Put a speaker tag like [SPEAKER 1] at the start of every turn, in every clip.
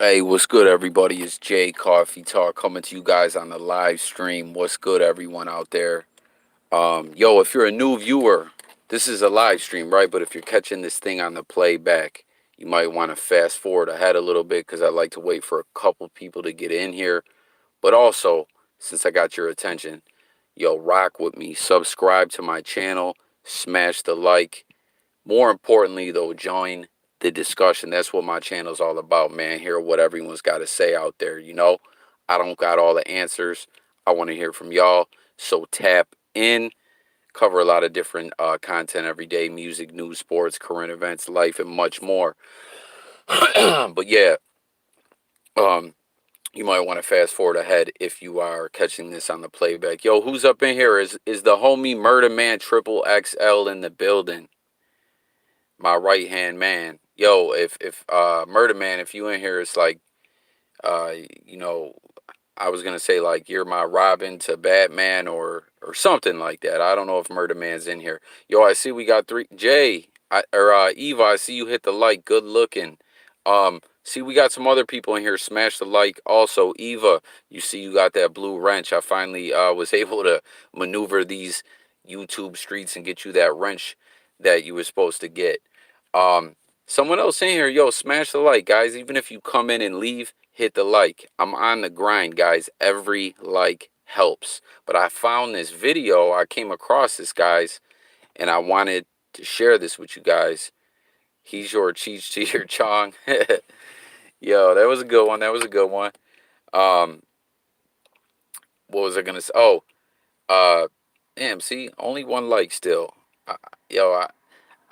[SPEAKER 1] Hey, what's good, everybody? It's Jay Coffee Talk coming to you guys on the live stream. What's good, everyone out there? Yo, if you're a new viewer, this is a live stream, right? But if you're catching this thing on the playback, you might want to fast forward ahead a little bit because I like to wait for a couple people to get in here. But also, since I got your attention, yo, rock with me. Subscribe to my channel, smash the like. More importantly, though, join the discussion. That's what my channel's all about, man. Hear what everyone's got to say out there. I don't got all the answers. I want to hear from y'all. So tap in. Cover a lot of different content every day: music, news, sports, current events, life, and much more. But yeah, um, you might want to fast forward ahead if you are catching this on the playback. Yo, who's up in here? Is the homie Murder Man Triple XL in the building? My right hand man. Yo, if Murder Man, if you in here, it's like uh you know, I was gonna say like you're my Robin to Batman or something like that. I don't know if Murder Man's in here. Yo, I see we got three Eva, I see you hit the like. Good looking. See we got some other people in here. Smash the like. Also, Eva, you see you got that blue wrench. I finally was able to maneuver these YouTube streets and get you that wrench that you were supposed to get. Um, Someone else in here, yo, smash the like, guys. Even if you come in and leave, hit the like. I'm on the grind, guys. Every like helps. But I found this video. I came across this, guys, and I wanted to share this with you guys. He's your Cheech to your Chong. Yo, that was a good one. That was a good one. Um, what was I gonna say? Oh, uh, damn. See, only one like still. Uh, yo,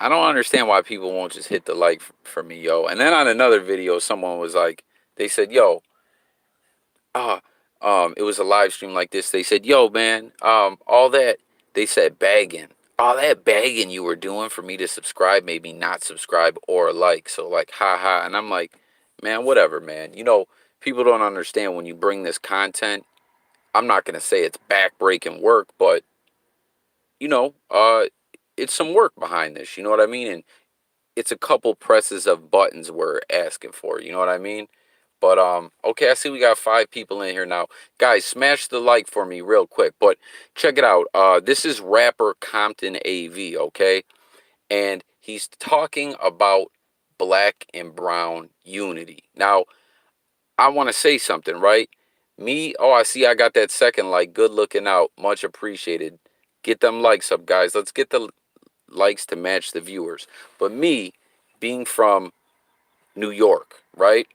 [SPEAKER 1] I don't understand why people won't just hit the like for me, yo. And then on another video, someone was like, they said, yo, uh, it was a live stream like this. They said, yo, man, all that, they said bagging, all that bagging you were doing for me to subscribe made me not subscribe or like. So, like, haha. And I'm like, man, whatever, man. People don't understand when you bring this content. I'm not going to say it's backbreaking work, but, you know, uh, it's some work behind this. You know what I mean? And it's a couple presses of buttons we're asking for. You know what I mean? But okay, I see we got 5 people in here now. Guys, smash the like for me real quick. But check it out. This is rapper Compton AV, okay? And he's talking about black and brown unity. Now, I want to say something, right? I see I got that second like. Good looking out. Much appreciated. Get them likes up, guys. Let's get the likes to match the viewers. But me, being from New York, right?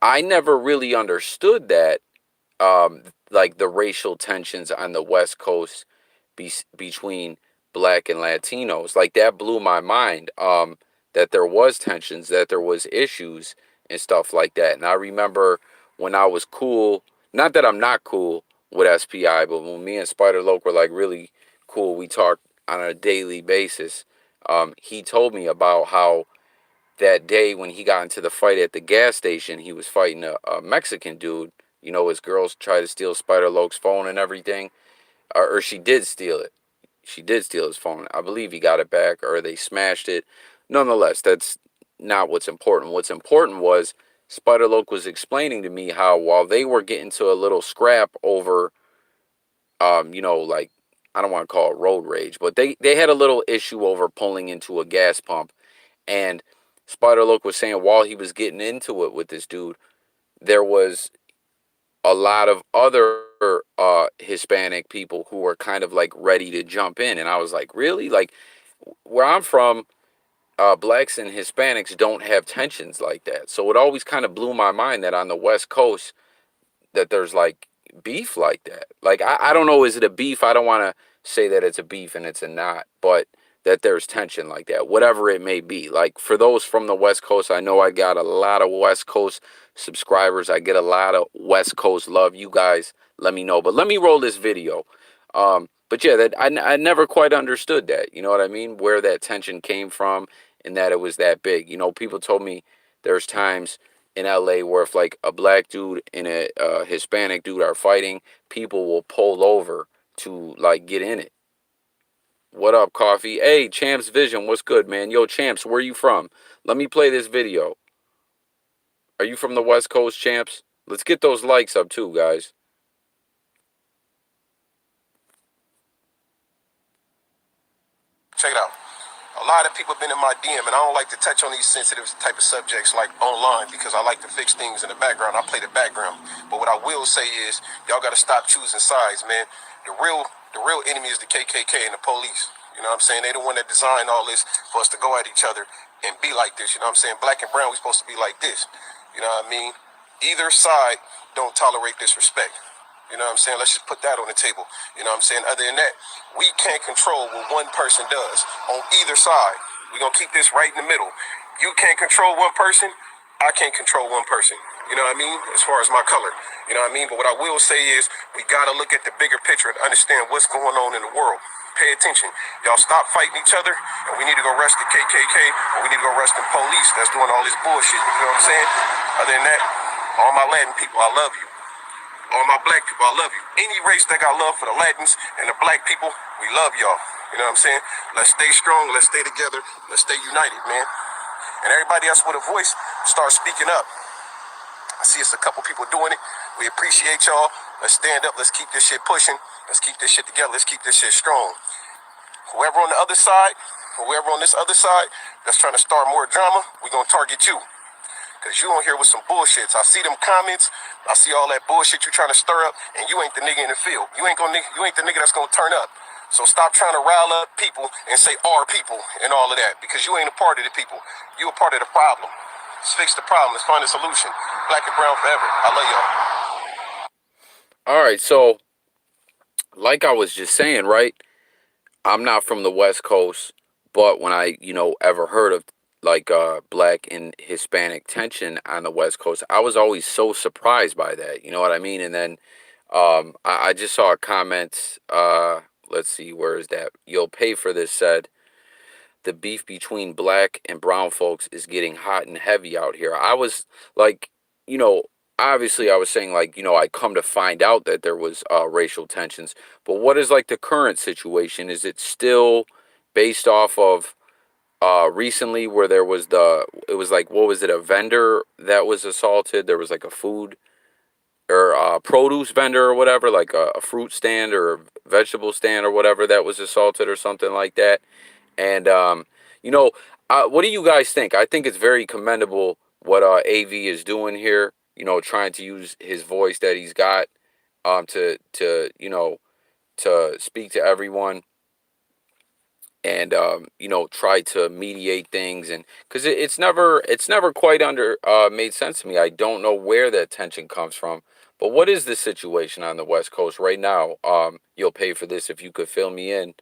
[SPEAKER 1] I never really understood that, like the racial tensions on the West Coast between black and Latinos. Like that blew my mind. That there was tensions, that there was issues and stuff like that. And I remember when I was cool, not that I'm not cool with SPI, but when me and Spider Loke were like really cool, we talked on a daily basis. He told me about how that day when he got into the fight at the gas station, he was fighting a Mexican dude. His girls tried to steal Spider Loke's phone and everything, or she did steal it. She did steal his phone. I believe he got it back, or they smashed it. Nonetheless, that's not what's important. What's important was Spider Loke was explaining to me how while they were getting to a little scrap over, like I don't want to call it road rage, but they had a little issue over pulling into a gas pump, and Spider Loke was saying while he was getting into it with this dude, there was a lot of other Hispanic people who were kind of like ready to jump in. And I was like, really? Like where I'm from, blacks and Hispanics don't have tensions like that. So it always kind of blew my mind that on the West Coast that there's like beef like that. Like I don't know, is it a beef? I don't want to say that it's a beef and it's a not, but that there's tension like that, whatever it may be. Like for those from the West Coast, I know I got a lot of West Coast subscribers. I get a lot of West Coast love. You guys let me know. But let me roll this video. But yeah, that I never quite understood that. You know what I mean? Where that tension came from and that it was that big. People told me there's times in LA where if like a black dude and a Hispanic dude are fighting, people will pull over to like get in it. What up, Coffee? Hey, Champs Vision, what's good, man? Yo, Champs, where you from? Let me play this video. Are you from the West Coast, champs? Let's get those likes up too, guys.
[SPEAKER 2] Check it out. A lot of people have been in my DM, and I don't like to touch on these sensitive type of subjects like online because I like to fix things in the background. I play the background. But what I will say is, y'all got to stop choosing sides, man. The real enemy is the KKK and the police. You know what I'm saying? They the one that designed all this for us to go at each other and be like this. You know what I'm saying? Black and brown, we supposed to be like this. You know what I mean? Either side don't tolerate disrespect. You know what I'm saying? Let's just put that on the table. You know what I'm saying? Other than that, we can't control what one person does on either side. We're going to keep this right in the middle. You can't control one person. I can't control one person. You know what I mean? As far as my color. You know what I mean? But what I will say is we got to look at the bigger picture and understand what's going on in the world. Pay attention. Y'all stop fighting each other, and we need to go arrest the KKK, or we need to go arrest the police that's doing all this bullshit. You know what I'm saying? Other than that, all my Latin people, I love you. All my black people, I love you. Any race that got love for the Latins and the black people, we love y'all. You know what I'm saying? Let's stay strong. Let's stay together. Let's stay united, man. And everybody else with a voice, start speaking up. I see it's a couple people doing it. We appreciate y'all. Let's stand up. Let's keep this shit pushing. Let's keep this shit together. Let's keep this shit strong. Whoever on the other side, whoever on this other side that's trying to start more drama, we gonna target you. Cause you on here with some bullshits. I see them comments. I see all that bullshit you trying to stir up, and you ain't the nigga in the field. You ain't the nigga that's gonna turn up. So stop trying to rile up people and say our people and all of that, because you ain't a part of the people. You a part of the problem. Let's fix the problem. Let's find a solution. Black and brown forever. I love y'all.
[SPEAKER 1] All right, so like I was just saying, right? I'm not from the West Coast, but when I, ever heard of like black and Hispanic tension on the West Coast, I was always so surprised by that. You know what I mean? And then I just saw a comment. Let's see, where is that? You'll pay for this. Said the beef between black and brown folks is getting hot and heavy out here. I was like, you know, obviously I was saying like, I come to find out that there was racial tensions, but what is like the current situation? Is it still based off of recently where it was like, what was it, a vendor that was assaulted? There was like a food or produce vendor or whatever, like a fruit stand or a vegetable stand or whatever that was assaulted or something like that. And you know, what do you guys think? I think it's very commendable what AV is doing here. Trying to use his voice that he's got to to speak to everyone and try to mediate things, and because it's never quite under made sense to me. I don't know where that tension comes from. But what is the situation on the West Coast right now? You'll pay for this if you could fill me in.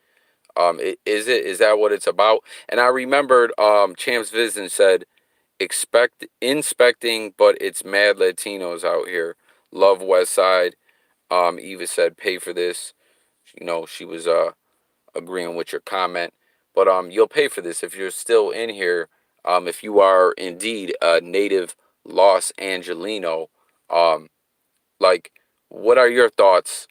[SPEAKER 1] Is that what it's about? And I remembered Champs Vision said expect inspecting, but it's mad Latinos out here. Love West Side. Eva said pay for this. She was agreeing with your comment. But you'll pay for this if you're still in here. If you are indeed a native Los Angelino, um, like, what are your thoughts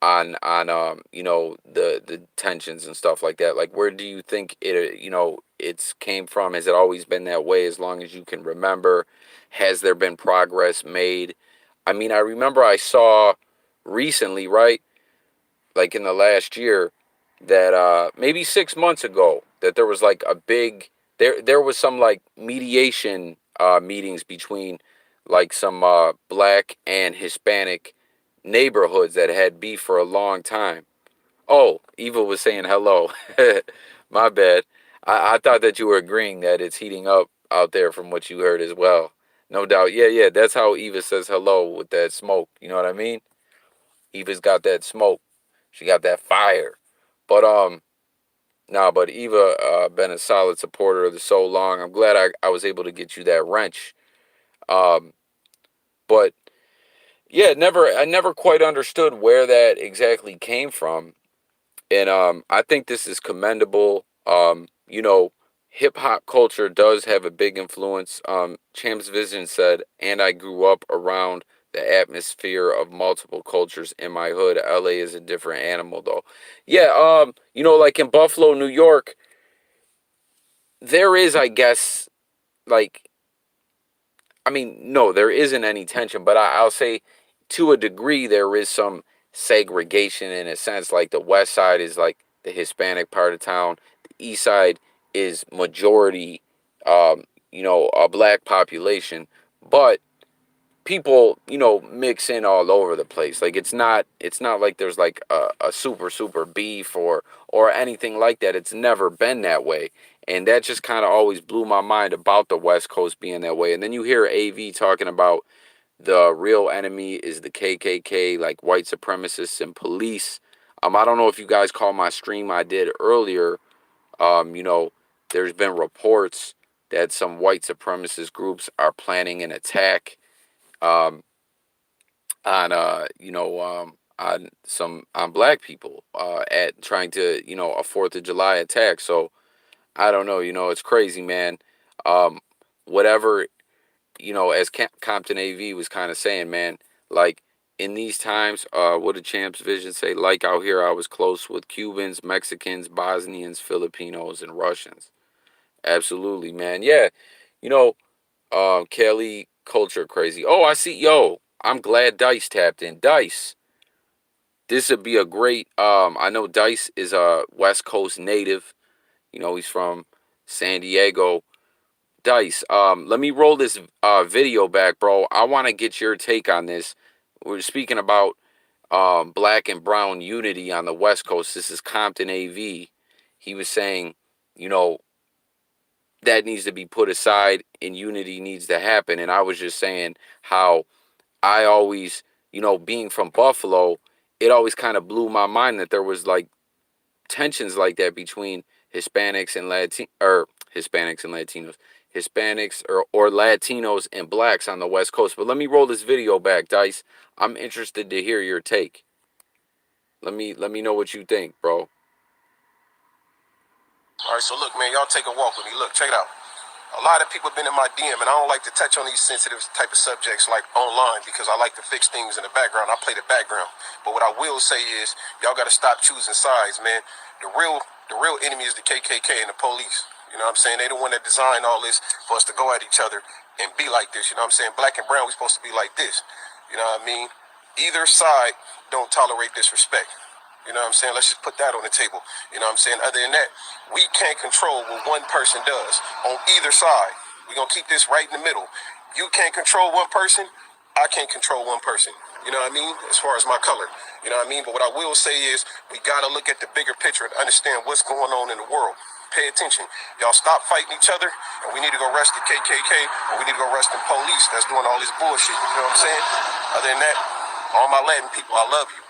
[SPEAKER 1] on the tensions and stuff like that? Like, where do you think it's came from? Has it always been that way as long as you can remember? Has there been progress made? I mean, I remember I saw recently, right, like in the last year, that maybe 6 months ago, that there was like a big there was some like mediation meetings between like some black and Hispanic neighborhoods that had beef for a long time. Oh, Eva was saying hello. My bad. I thought that you were agreeing that it's heating up out there from what you heard as well. No doubt. Yeah, yeah. That's how Eva says hello, with that smoke. You know what I mean? Eva's got that smoke. She got that fire. But nah, but Eva been a solid supporter of the so long. I'm glad I was able to get you that wrench. Um, but yeah, I never quite understood where that exactly came from. And I think this is commendable. Hip hop culture does have a big influence. Champs Vision said, and I grew up around the atmosphere of multiple cultures in my hood. LA is a different animal, though. Yeah, like in Buffalo, New York, there is, I guess, like, I mean, no, there isn't any tension, but I'll say to a degree there is some segregation in a sense. Like the west side is like the Hispanic part of town, the east side is majority, a black population, but people, mix in all over the place. Like it's not like there's like a super beef or anything like that. It's never been that way. And that just kind of always blew my mind about the West Coast being that way. And then you hear AV talking about the real enemy is the KKK, like white supremacists and police. I don't know if you guys call my stream I did earlier. Um, you know, there's been reports that some white supremacist groups are planning an attack um, on on black people at trying to a Fourth of July attack. So I don't know. It's crazy, man. Um, whatever as Compton AV was kind of saying, man. Like in these times, what did Champ's Vision say? Like out here, I was close with Cubans, Mexicans, Bosnians, Filipinos, and Russians. Absolutely, man. Yeah, you know, Kelly culture crazy. Oh, I see. Yo, I'm glad Dice tapped in. Dice, this would be a great. I know Dice is a West Coast native. He's from San Diego. Dice, let me roll this video back, bro. I want to get your take on this. We're speaking about black and brown unity on the West Coast. This is Compton AV. He was saying, you know, that needs to be put aside and unity needs to happen. And I was just saying how I always, being from Buffalo, it always kind of blew my mind that there was like tensions like that between Hispanics and Hispanics and Latinos, Hispanics or Latinos and blacks on the West Coast. But let me roll this video back, Dice. I'm interested to hear your take. Let me know what you think, bro.
[SPEAKER 2] All right, so look, man, y'all take a walk with me. Look, check it out. A lot of people have been in my DM, and I don't like to touch on these sensitive type of subjects like online because I like to fix things in the background. I play the background. But what I will say is, y'all got to stop choosing sides, man. The real enemy is the KKK and the police. You know what I'm saying? They the one that designed all this for us to go at each other and be like this. You know what I'm saying? Black and brown, we supposed to be like this. You know what I mean? Either side don't tolerate disrespect. You know what I'm saying? Let's just put that on the table. You know what I'm saying? Other than that, we can't control what one person does on either side. We're going to keep this right in the middle. You can't control one person. I can't control one person. You know what I mean? As far as my color. You know what I mean? But what I will say is we got to look at the bigger picture and understand what's going on in the world. Pay attention. Y'all stop fighting each other, and we need to go arrest the KKK, or we need to go arrest the police that's doing all this bullshit. You know what I'm saying? Other than that, all my Latin people, I love you.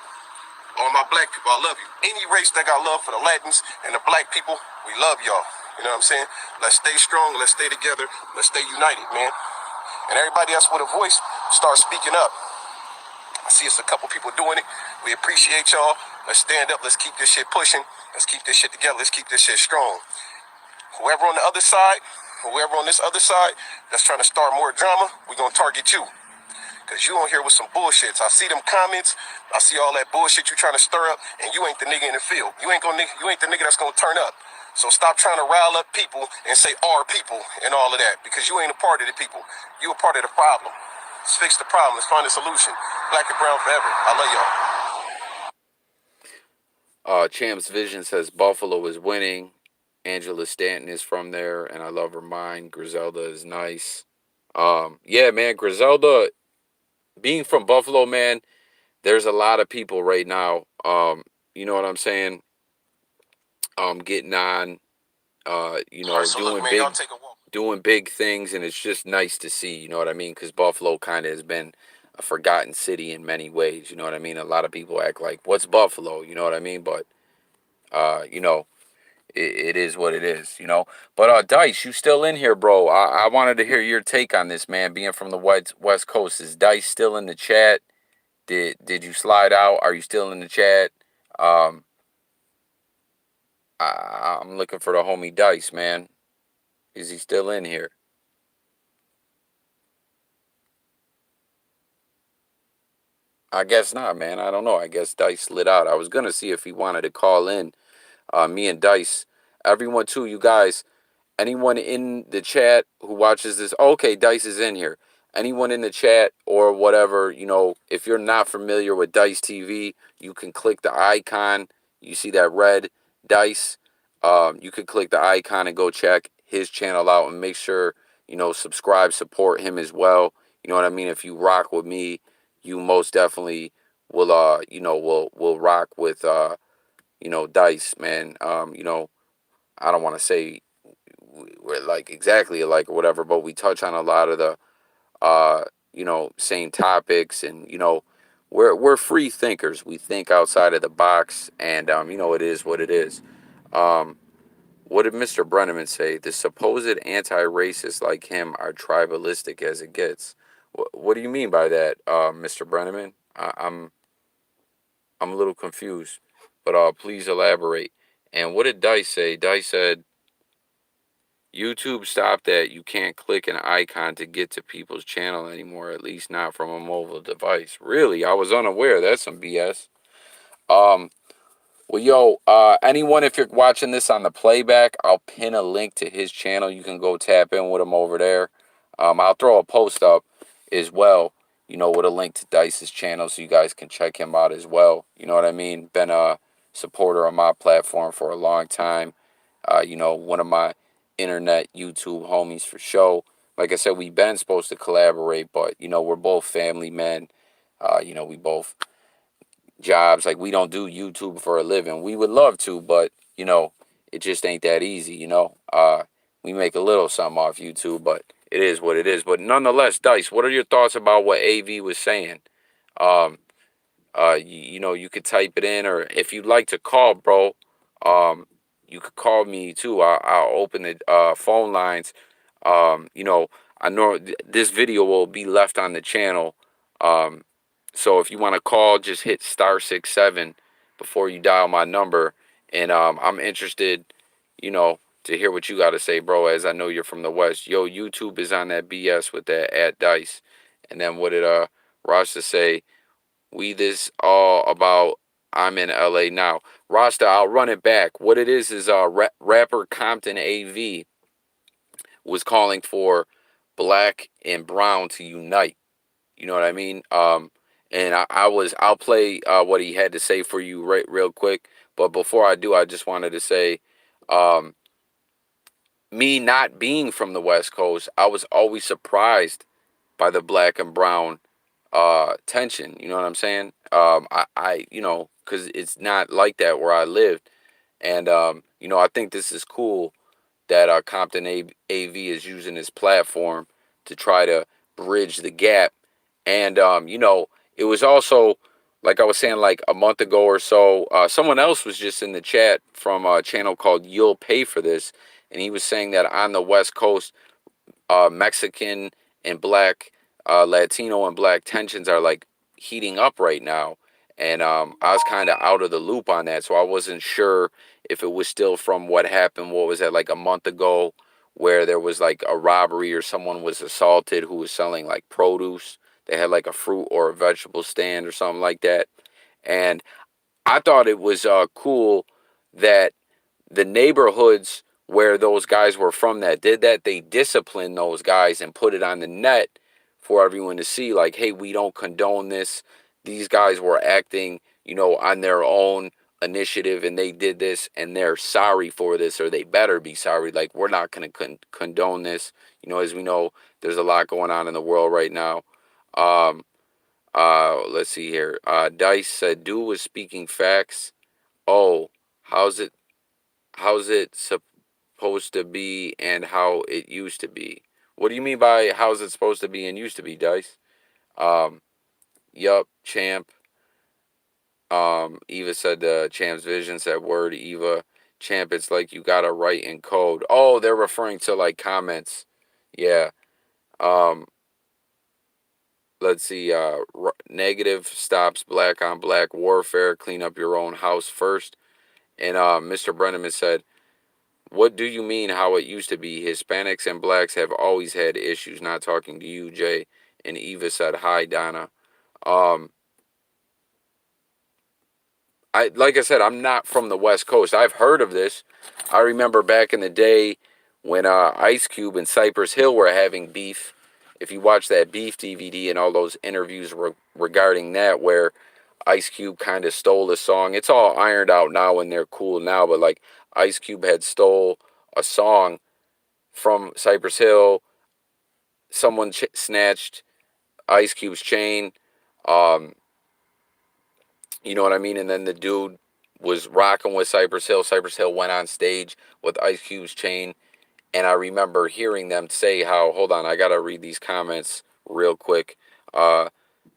[SPEAKER 2] All my black people, I love you. Any race that got love for the Latins and the black people, we love y'all. You know what I'm saying? Let's stay strong. Let's stay together. Let's stay united, man. And everybody else with a voice, start speaking up. I see it's a couple people doing it. We appreciate y'all. Let's stand up. Let's keep this shit pushing. Let's keep this shit together. Let's keep this shit strong. Whoever on the other side, whoever on this other side that's trying to start more drama, we're going to target you. Because you on here with some bullshits. I see them comments. I see all that bullshit you trying to stir up, and you ain't the nigga in the field. You ain't the nigga that's going to turn up. So stop trying to rile up people and say our people and all of that, because you ain't a part of the people. You a part of the problem. Let's fix the problem. Let's find a solution. Black and brown forever. I love y'all.
[SPEAKER 1] Champ's Vision says Buffalo is winning. Angela Stanton is from there, and I love her mind. Griselda is nice. Yeah, man, Griselda, being from Buffalo, man, there's a lot of people right now. You know what I'm saying? Getting on,
[SPEAKER 2] All right, so look, man, y'all take a walk.
[SPEAKER 1] doing big things, and it's just nice to see. You know what I mean? Because Buffalo kind of has been a forgotten city in many ways. You know what I mean? A lot of people act like, "What's Buffalo?" You know what I mean? But it is what it is. But Dice, you still in here, bro? I wanted to hear your take on this, man. Being from the West Coast, is Dice still in the chat? Did you slide out? Are you still in the chat? Um, I'm looking for the homie Dice, man. Is he still in here? I guess not, man. I don't know. I guess Dice slid out. I was gonna see if he wanted to call in. Me and Dice, everyone too. You guys, anyone in the chat who watches this? Okay, Dice is in here. anyone in the chat or whatever, if you're not familiar with Dice TV, you can click the icon. You see that red dice. You can click the icon and go check his channel out and make sure, subscribe, support him as well. You know what I mean? If you rock with me, you most definitely will, will rock with, Dice, man. I don't want to say we're like exactly alike or whatever, but we touch on a lot of the uh, same topics, and we're free thinkers. We think outside of the box, and it is what it is. Um, what did Mr. Brenneman say? The supposed anti-racists like him are tribalistic as it gets. What do you mean by that, Mr. Brenneman? I'm a little confused, but please elaborate. And what did Dice say? Dice said YouTube stopped that you can't click an icon to get to people's channel anymore, at least not from a mobile device. Really? I was unaware. That's some BS. Um, well, yo, anyone, if you're watching this on the playback, I'll pin a link to his channel. You can go tap in with him over there. I'll throw a post up as well, with a link to Dice's channel so you guys can check him out as well. You know what I mean? Been a supporter on my platform for a long time. One of my internet YouTube homies for show. Like I said, we've been supposed to collaborate, but, we're both family men. We both jobs. Like, we don't do YouTube for a living. We would love to, but, it just ain't that easy, we make a little something off YouTube, but it is what it is. But nonetheless, Dice, what are your thoughts about what AV was saying? Um, you could type it in, or if you'd like to call, bro, you could call me too. I'll open the phone lines. I know this video will be left on the channel. Um, so if you want to call, just hit *67 before you dial my number. And I'm interested, to hear what you got to say, bro, as I know you're from the West. Yo, YouTube is on that BS with that at Dice. And then what did Rasta say? We this all about I'm in LA now. Rasta, I'll run it back. What it is rapper Compton AV was calling for black and brown to unite. You know what I mean? And I'll play what he had to say for you real quick. But before I do, I just wanted to say, um, me not being from the West Coast, I was always surprised by the black and brown tension. You know what I'm saying? Because it's not like that where I lived. And, I think this is cool that Compton AV is using his platform to try to bridge the gap. And, it was also, like I was saying, like a month ago or so, someone else was just in the chat from a channel called You'll Pay for This. And he was saying that on the West Coast, Mexican and black, Latino and black tensions are like heating up right now. And I was kind of out of the loop on that. So I wasn't sure if it was still from what happened, what was that, like a month ago, where there was like a robbery or someone was assaulted who was selling like produce. They had like a fruit or a vegetable stand or something like that. And I thought it was cool that the neighborhoods where those guys were from that did that, they disciplined those guys and put it on the net for everyone to see, like, hey, we don't condone this. These guys were acting, on their own initiative, and they did this, and they're sorry for this, or they better be sorry. Like, we're not going to condone this. As we know, there's a lot going on in the world right now. Let's see here. Dice said, dude was speaking facts. Oh, how's it supposed to be and how it used to be? What do you mean by how's it supposed to be and used to be, Dice? Um, yup, champ. Eva said Champ's vision said word, Eva. Champ, it's like you gotta write in code. Oh, they're referring to like comments. Yeah. Um, let's see. Negative stops black on black warfare. Clean up your own house first. And Mr. Brenneman said, what do you mean how it used to be? Hispanics and blacks have always had issues. Not talking to you, Jay. And Eva said, hi, Donna. Um, like I said, I'm not from the West Coast. I've heard of this. I remember back in the day when Ice Cube and Cypress Hill were having beef. if you watch that Beef DVD and all those interviews regarding that, where Ice Cube kind of stole a song. It's all ironed out now and they're cool now, but like Ice Cube had stole a song from Cypress Hill. Someone snatched Ice Cube's chain. Um, you know what I mean? And then the dude was rocking with Cypress Hill. Cypress Hill went on stage with Ice Cube's chain. And I remember hearing them say how, hold on, I got to read these comments real quick.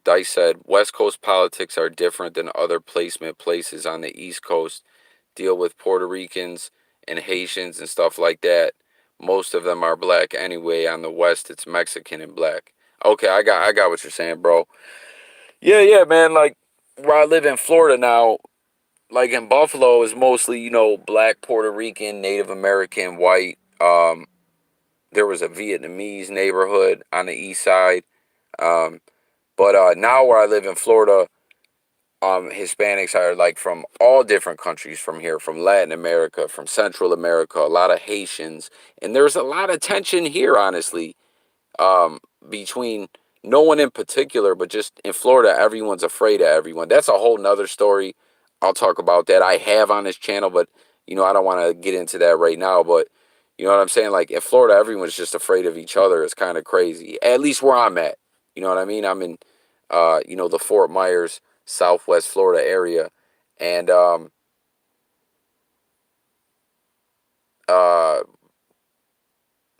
[SPEAKER 1] Dice said, West Coast politics are different than other placement places on the East Coast. Deal with Puerto Ricans and Haitians and stuff like that. Most of them are black anyway. On the West, it's Mexican and black. Okay, I got what you're saying, bro. Yeah, man. Like where I live in Florida now, like in Buffalo, is mostly black, Puerto Rican, Native American, white. There was a Vietnamese neighborhood on the east side. Um, but now where I live in Florida, Hispanics are like from all different countries from here, from Latin America, from Central America, a lot of Haitians. And there's a lot of tension here, honestly, between no one in particular, but just in Florida, everyone's afraid of everyone. That's a whole nother story. I'll talk about that. I have on this channel, but I don't want to get into that right now. But you know what I'm saying? Like in Florida, everyone's just afraid of each other. It's kind of crazy. At least where I'm at. You know what I mean? I'm in, the Fort Myers, Southwest Florida area, and uh,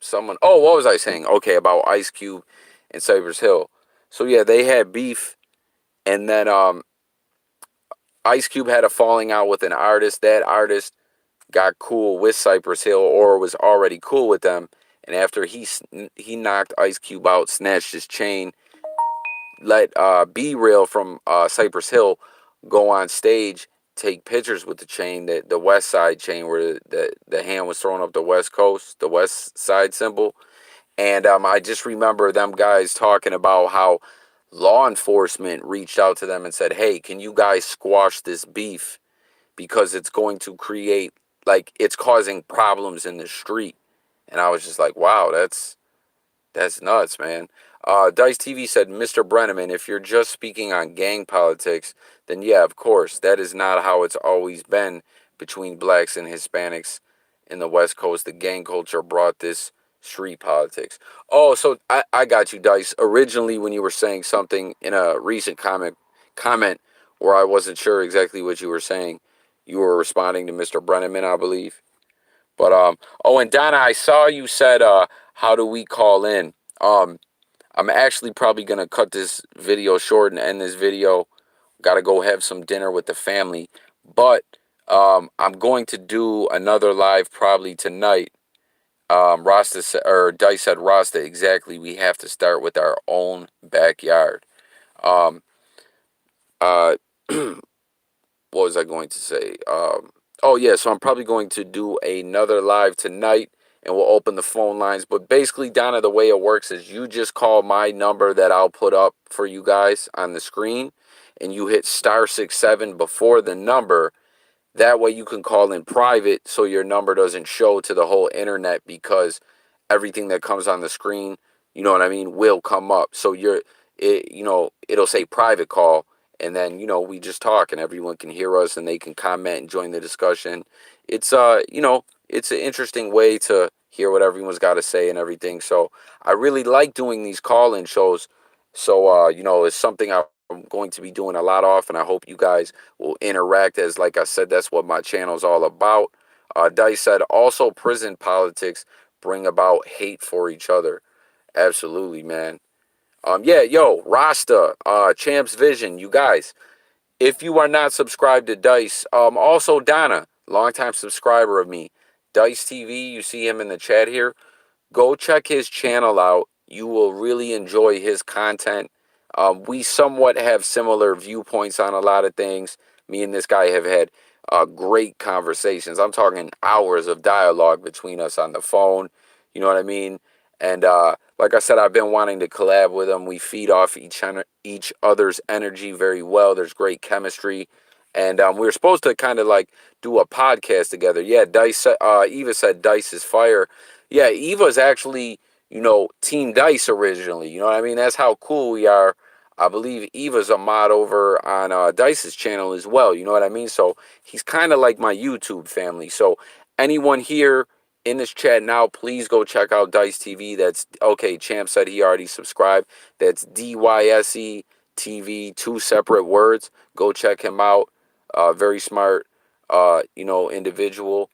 [SPEAKER 1] someone. Oh, what was I saying? Okay, about Ice Cube and Cypress Hill. So yeah, they had beef, and then Ice Cube had a falling out with an artist. That artist got cool with Cypress Hill, or was already cool with them. And after he knocked Ice Cube out, snatched his chain, let B Real from Cypress Hill go on stage, take pictures with the chain, the West Side chain, where the hand was thrown up the West Coast, the West Side symbol. And I just remember them guys talking about how law enforcement reached out to them and said, "Hey, can you guys squash this beef because it's going to create, like, it's causing problems in the street." And I was just like, "Wow, that's nuts, man." Dice TV said, Mr. Brenneman, if you're just speaking on gang politics, then yeah, of course, that is not how it's always been between blacks and Hispanics in the West Coast. The gang culture brought this street politics. Oh, so I got you, Dice. Originally, when you were saying something in a recent comment where I wasn't sure exactly what you were saying, you were responding to Mr. Brenneman, I believe. But oh, and Donna, I saw you said, how do we call in? Um, I'm actually probably gonna cut this video short and end this video. Got to go have some dinner with the family, but I'm going to do another live probably tonight. Rasta or Dice said Rasta exactly. We have to start with our own backyard. Um, uh, what was I going to say? Oh yeah, so I'm probably going to do another live tonight, and we'll open the phone lines. But basically, Donna, the way it works is you just call my number that I'll put up for you guys on the screen, and you hit *67 before the number. That way you can call in private so your number doesn't show to the whole internet, because everything that comes on the screen, you know what I mean, will come up. So it'll say private call, and then, we just talk and everyone can hear us and they can comment and join the discussion. It's it's an interesting way to hear what everyone's got to say and everything. So I really like doing these call-in shows. So it's something I'm going to be doing a lot of, and I hope you guys will interact, as like I said, that's what my channel's all about. Dice said also prison politics bring about hate for each other. Absolutely, man. Yeah, yo, Rasta, Champs Vision, you guys, if you are not subscribed to Dice, also Donna, longtime subscriber of me, Dice TV, you see him in the chat here. Go check his channel out. You will really enjoy his content. We somewhat have similar viewpoints on a lot of things. Me and this guy have had great conversations. I'm talking hours of dialogue between us on the phone. You know what I mean? And like I said, I've been wanting to collab with him. We feed off each other's energy very well. There's great chemistry. And we were supposed to kind of like do a podcast together. Yeah, Dice. Eva said Dice is fire. Yeah, Eva's actually Team Dice originally. You know what I mean? That's how cool we are. I believe Eva's a mod over on Dice's channel as well. You know what I mean? So he's kind of like my YouTube family. So anyone here in this chat now, please go check out Dice TV. That's okay. Champ said he already subscribed. That's DYSE TV, two separate words. Go check him out. Very smart, individual.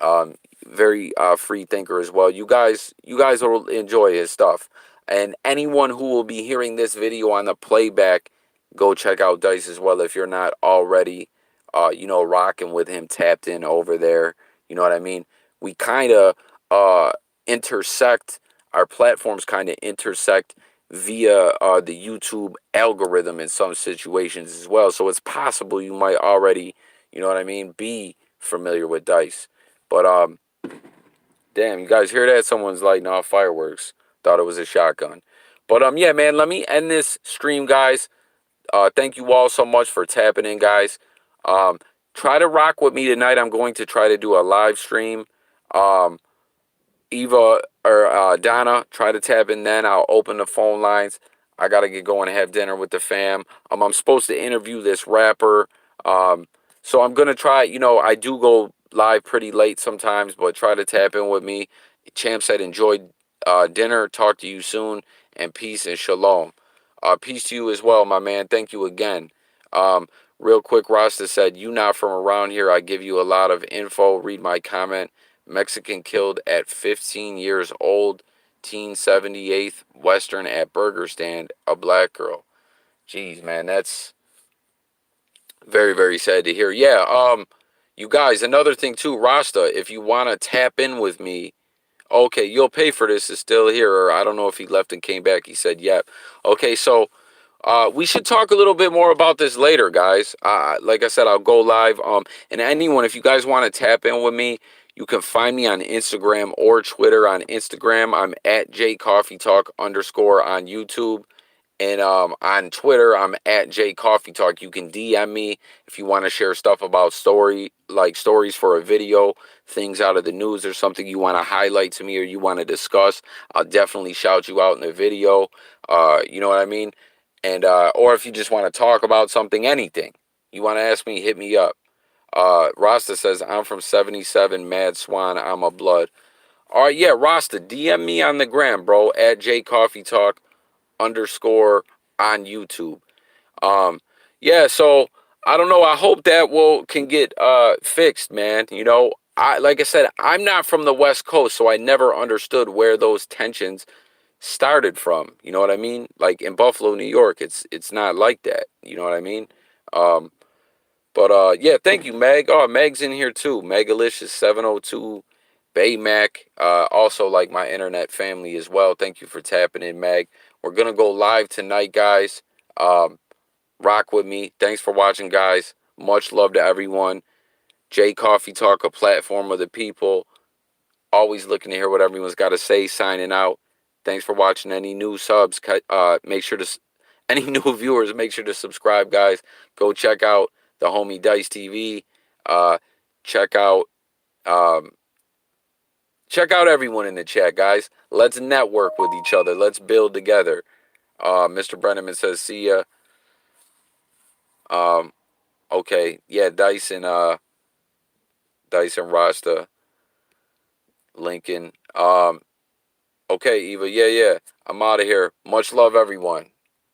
[SPEAKER 1] Um, Very free thinker as well. You guys will enjoy his stuff. And anyone who will be hearing this video on the playback, go check out Dice as well if you're not already, rocking with him, tapped in over there. You know what I mean? We kind of intersect. Our platforms kind of intersect via the YouTube algorithm in some situations as well. So it's possible you might already, you know what I mean, be familiar with Dice. But damn, you guys hear that? Someone's lighting off fireworks. Thought it was a shotgun. But yeah, man, let me end this stream, guys. Thank you all so much for tapping in, guys. Um, Try to rock with me tonight. I'm going to try to do a live stream. Um, Eva or Donna, try to tap in then. I'll open the phone lines. I got to get going and have dinner with the fam. I'm supposed to interview this rapper. So I'm going to try, I do go live pretty late sometimes, but try to tap in with me. Champ said, enjoy dinner. Talk to you soon. And peace and shalom. Peace to you as well, my man. Thank you again. Um, Real quick, Rasta said, you not from around here. I give you a lot of info. Read my comment. Mexican killed at 15 years old. Teen 78th Western at burger stand. A black girl. Jeez, man, that's very, very sad to hear. Yeah, you guys, another thing too, Rasta, if you want to tap in with me, okay, you'll pay for this is still here, or I don't know if he left and came back. He said, yep. Okay, so we should talk a little bit more about this later, guys. Like I said, I'll go live. And anyone, if you guys want to tap in with me, you can find me on Instagram or Twitter. On Instagram, I'm at jcoffeetalk _ on YouTube. And on Twitter, I'm at jcoffeetalk. You can DM me if you want to share stuff about stories for a video, things out of the news, or something you want to highlight to me or you want to discuss. I'll definitely shout you out in the video. You know what I mean? And or if you just want to talk about something, anything you want to ask me, hit me up. Rasta says, I'm from 77 Mad Swan. I'm a blood. All right, yeah, Rasta, DM me on the gram, bro, at jcoffeetalk _ on YouTube. Um, yeah, so I don't know. I hope that can get fixed, man. Like I said, I'm not from the West Coast, so I never understood where those tensions started from. You know what I mean? Like in Buffalo, New York, it's not like that. You know what I mean? Um, but yeah, thank you, Meg. Oh, Meg's in here too. Megalicious 702 Baymac. Also like my internet family as well. Thank you for tapping in, Meg. We're gonna go live tonight, guys. Um, Rock with me. Thanks for watching, guys. Much love to everyone. J Coffee Talk, a platform of the people. Always looking to hear what everyone's got to say. Signing out. Thanks for watching. Any new subs, make sure to. Any new viewers, make sure to subscribe, guys. Go check out the homie Dice TV. Uh, check out. Um, Check out everyone in the chat, guys. Let's network with each other. Let's build together. Mr. Brenneman says, see ya. Um, okay, yeah, Dyson Rasta, Lincoln. Okay, Eva, yeah. I'm out of here. Much love, everyone.